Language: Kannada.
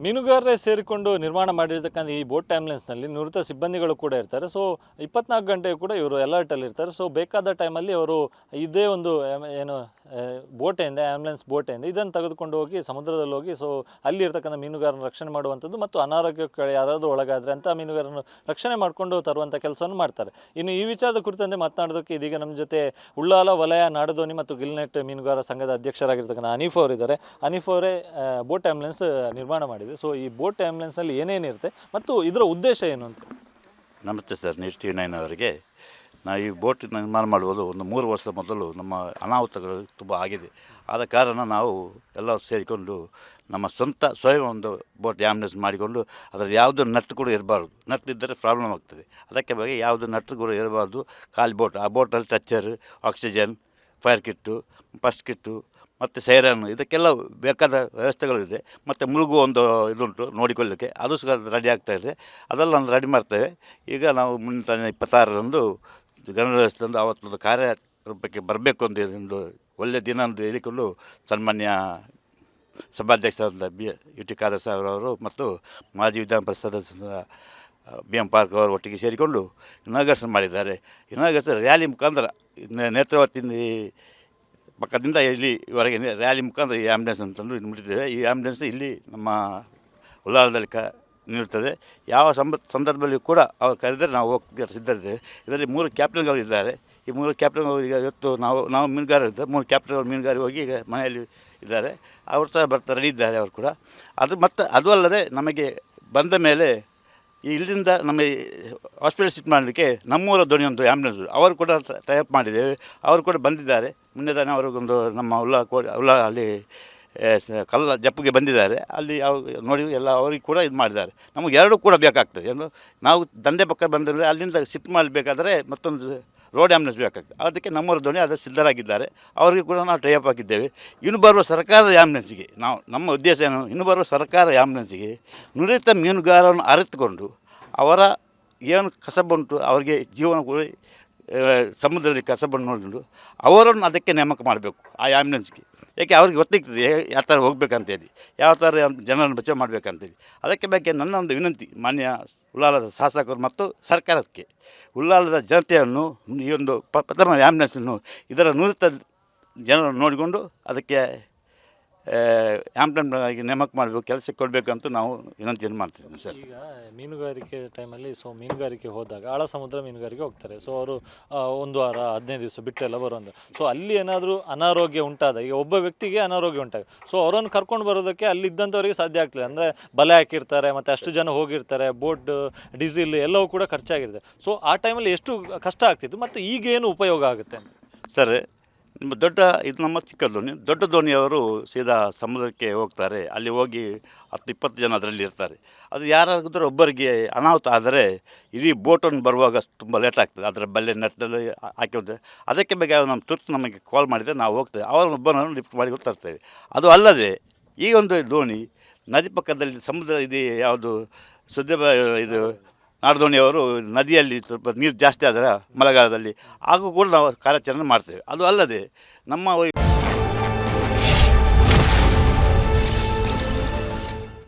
ಮೀನುಗಾರರೇ ಸೇರಿಕೊಂಡು ನಿರ್ಮಾಣ ಮಾಡಿರ್ತಕ್ಕಂಥ ಈ ಬೋಟ್ ಆ್ಯಂಬುಲೆನ್ಸ್ನಲ್ಲಿ ನುರಿತ ಸಿಬ್ಬಂದಿಗಳು ಕೂಡ ಇರ್ತಾರೆ. ಸೊ 24 ಗಂಟೆ ಕೂಡ ಇವರು ಅಲರ್ಟಲ್ಲಿ ಇರ್ತಾರೆ. ಸೊ ಬೇಕಾದ ಟೈಮಲ್ಲಿ ಅವರು ಇದೇ ಒಂದು ಏನು ಬೋಟೆಯಿಂದ ಆ್ಯಂಬುಲೆನ್ಸ್ ಬೋಟೆಯಿಂದ ಇದನ್ನು ತೆಗೆದುಕೊಂಡು ಹೋಗಿ ಸಮುದ್ರದಲ್ಲಿ ಹೋಗಿ ಸೊ ಅಲ್ಲಿ ಇರ್ತಕ್ಕಂಥ ಮೀನುಗಾರನ ರಕ್ಷಣೆ ಮಾಡುವಂಥದ್ದು ಮತ್ತು ಅನಾರೋಗ್ಯಕ್ಕೆ ಯಾರಾದರೂ ಒಳಗಾದರೆ ಅಂಥ ಮೀನುಗಾರನ ರಕ್ಷಣೆ ಮಾಡಿಕೊಂಡು ತರುವಂಥ ಕೆಲಸವನ್ನು ಮಾಡ್ತಾರೆ. ಇನ್ನು ಈ ವಿಚಾರದ ಕುರಿತಂತೆ ಮಾತನಾಡೋದಕ್ಕೆ ಇದೀಗ ನಮ್ಮ ಜೊತೆ ಉಳ್ಳಾಲ ವಲಯ ನಾಡದೋಣಿ ಮತ್ತು ಗಿಲ್ನೆಟ್ ಮೀನುಗಾರ ಸಂಘದ ಅಧ್ಯಕ್ಷರಾಗಿರ್ತಕ್ಕಂಥ ಹನೀಫ್ ಅವರಿದ್ದಾರೆ. ಹನೀಫ್ ಅವರೇ ಬೋಟ್ ಆ್ಯಂಬುಲೆನ್ಸ್ ನಿರ್ಮಾಣ ಮಾಡಿದೆ. ಸೊ ಈ ಬೋಟ್ ಆ್ಯಂಬುಲೆನ್ಸ್ನಲ್ಲಿ ಏನೇನಿರುತ್ತೆ ಮತ್ತು ಇದರ ಉದ್ದೇಶ ಏನು ಅಂತ? ನಮಸ್ತೆ ಸರ್, ನ್ಯೂಸ್ TV9 ಅವರಿಗೆ. ನಾವು ಈ ಬೋಟ್ ನಿರ್ಮಾಣ ಮಾಡುವುದು ಒಂದು 3 ವರ್ಷ ಮೊದಲು ನಮ್ಮ ಅನಾಹುತಗಳು ತುಂಬ ಆಗಿದೆ. ಆದ ಕಾರಣ ನಾವು ಎಲ್ಲರೂ ಸೇರಿಕೊಂಡು ನಮ್ಮ ಸ್ವಯಂ ಒಂದು ಬೋಟ್ ಆ್ಯಂಬುಲೆನ್ಸ್ ಮಾಡಿಕೊಂಡು ಅದರಲ್ಲಿ ಯಾವುದೂ ನಟ್ಟು ಕೂಡ ಇರಬಾರ್ದು. ನಟ್ಟಿದ್ದರೆ ಪ್ರಾಬ್ಲಮ್ ಆಗ್ತದೆ. ಅದಕ್ಕೆ ಬಗ್ಗೆ ಯಾವುದು ನಟ್ಟು ಕೂಡ ಇರಬಾರ್ದು. ಖಾಲಿ ಬೋಟ್, ಆ ಬೋಟಲ್ಲಿ ಟಚ್ಚರ್, oxygen, fire kit, first kit ಮತ್ತು ಸೈರನ್ ಇದಕ್ಕೆಲ್ಲ ಬೇಕಾದ ವ್ಯವಸ್ಥೆಗಳಿದೆ. ಮತ್ತು ಮುಳುಗುವ ಒಂದು ಇದುಂಟು ನೋಡಿಕೊಳ್ಳಲಿಕ್ಕೆ, ಅದು ಸಹ ರೆಡಿ ಆಗ್ತಾಯಿದೆ. ಅದೆಲ್ಲ ನಾವು ರೆಡಿ ಮಾಡ್ತೇವೆ. ಈಗ ನಾವು ಮುಂದಿನ 26ರಂದು ಗಣರಾಜ್ಯೋತ್ಸವದಂದು ಅವತ್ತೊಂದು ಕಾರ್ಯರೂಪಕ್ಕೆ ಬರಬೇಕು ಅಂತ ಒಂದು ಒಳ್ಳೆಯ ದಿನ ಅಂತ ಹೇಳಿಕೊಂಡು ಸನ್ಮಾನ್ಯ ಸಭಾಧ್ಯಕ್ಷರಾದ UT ಖಾದರ್ ಸಾಹೇಬ್ ಅವರು ಮತ್ತು ಮಾಜಿ ವಿಧಾನ ಪರಿಷತ್ ಸದಸ್ಯರಾದ BM ಪಾರ್ಕ್ ಅವರು ಒಟ್ಟಿಗೆ ಸೇರಿಕೊಂಡು ಇನಾಗರೇಷನ್ ಮಾಡಿದ್ದಾರೆ. ಇನಾಗರೇಷನ್ ರ್ಯಾಲಿ ಮುಖಾಂತರ ನೇತ್ರಾವತಿಯಿಂದ ಪಕ್ಕದಿಂದ ಇಲ್ಲಿವರೆಗೆ ರ್ಯಾಲಿ ಮುಖಾಂತರ ಈ ಆ್ಯಂಬುಲೆನ್ಸ್ ಅಂತಂದು ಮುಟ್ಟಿದ್ದೇವೆ. ಈ ಆ್ಯಂಬುಲೆನ್ಸ್ ಇಲ್ಲಿ ನಮ್ಮ ಉಳ್ಳಾಲದಲ್ಲಿ ನಿಲ್ಲುತ್ತದೆ. ಯಾವ ಸಂದರ್ಭದಲ್ಲಿಯೂ ಕೂಡ ಅವ್ರು ಕರೆದರೆ ನಾವು ಹೋಗಿ ಸಿದ್ಧರಿದ್ದೇವೆ. ಇದರಲ್ಲಿ 3 ಕ್ಯಾಪ್ಟನ್ಗಳು ಇದ್ದಾರೆ. ಈ 3 ಕ್ಯಾಪ್ಟನ್ಗಳು ಈಗ ಇವತ್ತು ನಾವು ಮೀನುಗಾರರು ಇದ್ದಾರೆ. 3 ಕ್ಯಾಪ್ಟನ್ಗಳು ಮೀನುಗಾರಿ ಹೋಗಿ ಈಗ ಮನೆಯಲ್ಲಿ ಇದ್ದಾರೆ. ಅವರು ಸಹ ರೆಡಿ ಇದ್ದಾರೆ ಅವರು ಕೂಡ. ಅದು ಅಲ್ಲದೆ ನಮಗೆ ಬಂದ ಮೇಲೆ ಇಲ್ಲಿಂದ ನಮಗೆ ಹಾಸ್ಪಿಟಲ್ ಶಿಫ್ಟ್ ಮಾಡಲಿಕ್ಕೆ ನಮ್ಮೂರ ಧ್ವನಿ ಒಂದು ಆ್ಯಂಬುಲೆನ್ಸ್ ಅವರು ಕೂಡ ಟೈಅಪ್ ಮಾಡಿದ್ದೇವೆ. ಅವರು ಕೂಡ ಬಂದಿದ್ದಾರೆ. ಮೊನ್ನೆ ತಾನೇ ಅವ್ರಿಗೊಂದು ನಮ್ಮ ಉಳ್ಳಾ ಅಲ್ಲಿ ಕಲ್ಲ ಜಪ್ಪಿಗೆ ಬಂದಿದ್ದಾರೆ. ಅಲ್ಲಿ ನೋಡಿ ಎಲ್ಲ ಅವರಿಗೆ ಕೂಡ ಇದು ಮಾಡಿದ್ದಾರೆ. ನಮಗೆ 2 ಕೂಡ ಬೇಕಾಗ್ತದೆ. ಏನು ನಾವು ದಂಡೆ ಪಕ್ಕ ಬಂದರೆ ಅಲ್ಲಿಂದ ಶಿಫ್ಟ್ ಮಾಡಬೇಕಾದ್ರೆ ಮತ್ತೊಂದು ರೋಡ್ ಆ್ಯಂಬುಲೆನ್ಸ್ ಬೇಕಾಗ್ತದೆ. ಅದಕ್ಕೆ ನಮ್ಮೂರ ಧ್ವನಿ ಅದು ಸಿದ್ಧರಾಗಿದ್ದಾರೆ. ಅವರಿಗೆ ಕೂಡ ನಾವು ಟೈಅಪ್ ಹಾಕಿದ್ದೇವೆ. ಇನ್ನು ಬರುವ ಸರ್ಕಾರದ ಆ್ಯಂಬುಲೆನ್ಸಿಗೆ ನಮ್ಮ ಉದ್ದೇಶ ಏನು, ಇನ್ನು ಬರುವ ಸರ್ಕಾರ ಆ್ಯಂಬುಲೆನ್ಸಿಗೆ ನುರಿತ ಮೀನುಗಾರರನ್ನು ಅರಿತುಕೊಂಡು ಅವರ ಏನು ಕಸಬುಂಟು ಅವರಿಗೆ ಜೀವನ ಕೂಡ ಸಮುದ್ರದಲ್ಲಿ ಕಸಬನ್ನು ನೋಡಿಕೊಂಡು ಅವರನ್ನು ಅದಕ್ಕೆ ನೇಮಕ ಮಾಡಬೇಕು ಆ ಆ್ಯಂಬುಲೆನ್ಸ್ಗೆ. ಏಕೆ ಅವ್ರಿಗೆ ಗೊತ್ತಿರ್ತದೆ ಯಾವ ಥರ ಹೋಗ್ಬೇಕಂತೇಳಿ, ಯಾವ ಥರ ಜನರನ್ನು ಬಚಾವ್ ಮಾಡಬೇಕಂತೇಳಿ. ಅದಕ್ಕೆ ಬಗ್ಗೆ ನನ್ನ ಒಂದು ವಿನಂತಿ ಮಾನ್ಯ ಉಳ್ಳಾಲದ ಶಾಸಕರು ಮತ್ತು ಸರ್ಕಾರಕ್ಕೆ, ಉಳ್ಳಾಲದ ಜನತೆಯನ್ನು ಈ ಒಂದು ಪ್ರಥಮ ಆ್ಯಂಬುಲೆನ್ಸನ್ನು ಇದರ ನುರಿತ ಜನರನ್ನು ನೋಡಿಕೊಂಡು ಅದಕ್ಕೆ ಆ್ಯಂಬುಲೆನ್ಸ್ ಆಗಿ ನೇಮಕ ಮಾಡಬೇಕು, ಕೆಲಸಕ್ಕೆ ಕೊಡಬೇಕು ಅಂತ ನಾವು ವಿನಂತಿಯನ್ನು ಮಾಡ್ತಿದ್ದೀವಿ ಸರ್. ಈಗ ಮೀನುಗಾರಿಕೆ ಟೈಮಲ್ಲಿ ಮೀನುಗಾರಿಕೆ ಹೋದಾಗ ಆಳ ಸಮುದ್ರ ಮೀನುಗಾರಿಕೆ ಹೋಗ್ತಾರೆ. ಸೊ ಅವರು 1 ವಾರ 15 ದಿವಸ ಬಿಟ್ಟೆಲ್ಲ ಬರುವಂಥ. ಸೊ ಅಲ್ಲಿ ಏನಾದರೂ ಅನಾರೋಗ್ಯ ಉಂಟಾದ, ಈಗ ಒಬ್ಬ ವ್ಯಕ್ತಿಗೆ ಅನಾರೋಗ್ಯ ಉಂಟಾಗ ಸೊ ಅವರನ್ನು ಕರ್ಕೊಂಡು ಬರೋದಕ್ಕೆ ಅಲ್ಲಿದ್ದಂಥವರಿಗೆ ಸಾಧ್ಯ ಆಗ್ತಿಲ್ಲ. ಅಂದರೆ ಬಲೆ ಹಾಕಿರ್ತಾರೆ ಮತ್ತು ಅಷ್ಟು ಜನ ಹೋಗಿರ್ತಾರೆ, ಬೋಟ್ ಡೀಸೆಲ್ ಎಲ್ಲವೂ ಕೂಡ ಖರ್ಚಾಗಿರುತ್ತೆ. ಸೊ ಆ ಟೈಮಲ್ಲಿ ಎಷ್ಟು ಕಷ್ಟ ಆಗ್ತಿತ್ತು ಮತ್ತು ಈಗೇನು ಉಪಯೋಗ ಆಗುತ್ತೆ ಸರ್? ನಿಮ್ಮ ನಮ್ಮ ಚಿಕ್ಕ ದೊಡ್ಡ ದೋಣಿಯವರು ಸೀದಾ ಸಮುದ್ರಕ್ಕೆ ಹೋಗ್ತಾರೆ. ಅಲ್ಲಿ ಹೋಗಿ 10-20 ಜನ ಅದರಲ್ಲಿ ಇರ್ತಾರೆ. ಅದು ಯಾರಾದರೂ ಒಬ್ಬರಿಗೆ ಅನಾಹುತ ಆದರೆ ಇಡೀ ಬೋಟನ್ನು ಬರುವಾಗ ತುಂಬ ಲೇಟ್ ಆಗ್ತದೆ. ಅದರ ಬಲ್ಲೆ ನೆಟ್ಟಲ್ಲಿ ಹಾಕಿ ಹೋಗ್ತದೆ. ಅದಕ್ಕೆ ಬಗ್ಗೆ ನಮ್ಮ ತುರ್ತು ನಮಗೆ ಕಾಲ್ ಮಾಡಿದರೆ ನಾವು ಹೋಗ್ತೇವೆ. ಅವರೊಬ್ಬನನ್ನು ಲಿಫ್ಟ್ ಮಾಡಿ ತರ್ತೇವೆ. ಅದು ಅಲ್ಲದೆ ಈ ಒಂದು ದೋಣಿ ನದಿ ಪಕ್ಕದಲ್ಲಿ ಸಮುದ್ರ ಇದೆ, ಯಾವುದು ಇದು ನಾಡದೋಣಿಯವರು ನದಿಯಲ್ಲಿ ಸ್ವಲ್ಪ ನೀರು ಜಾಸ್ತಿ ಆದರೆ ಮಳೆಗಾಲದಲ್ಲಿ ಹಾಗೂ ಕೂಡ ನಾವು ಕಾರ್ಯಾಚರಣೆ ಮಾಡ್ತೇವೆ. ಅದು ಅಲ್ಲದೆ ನಮ್ಮ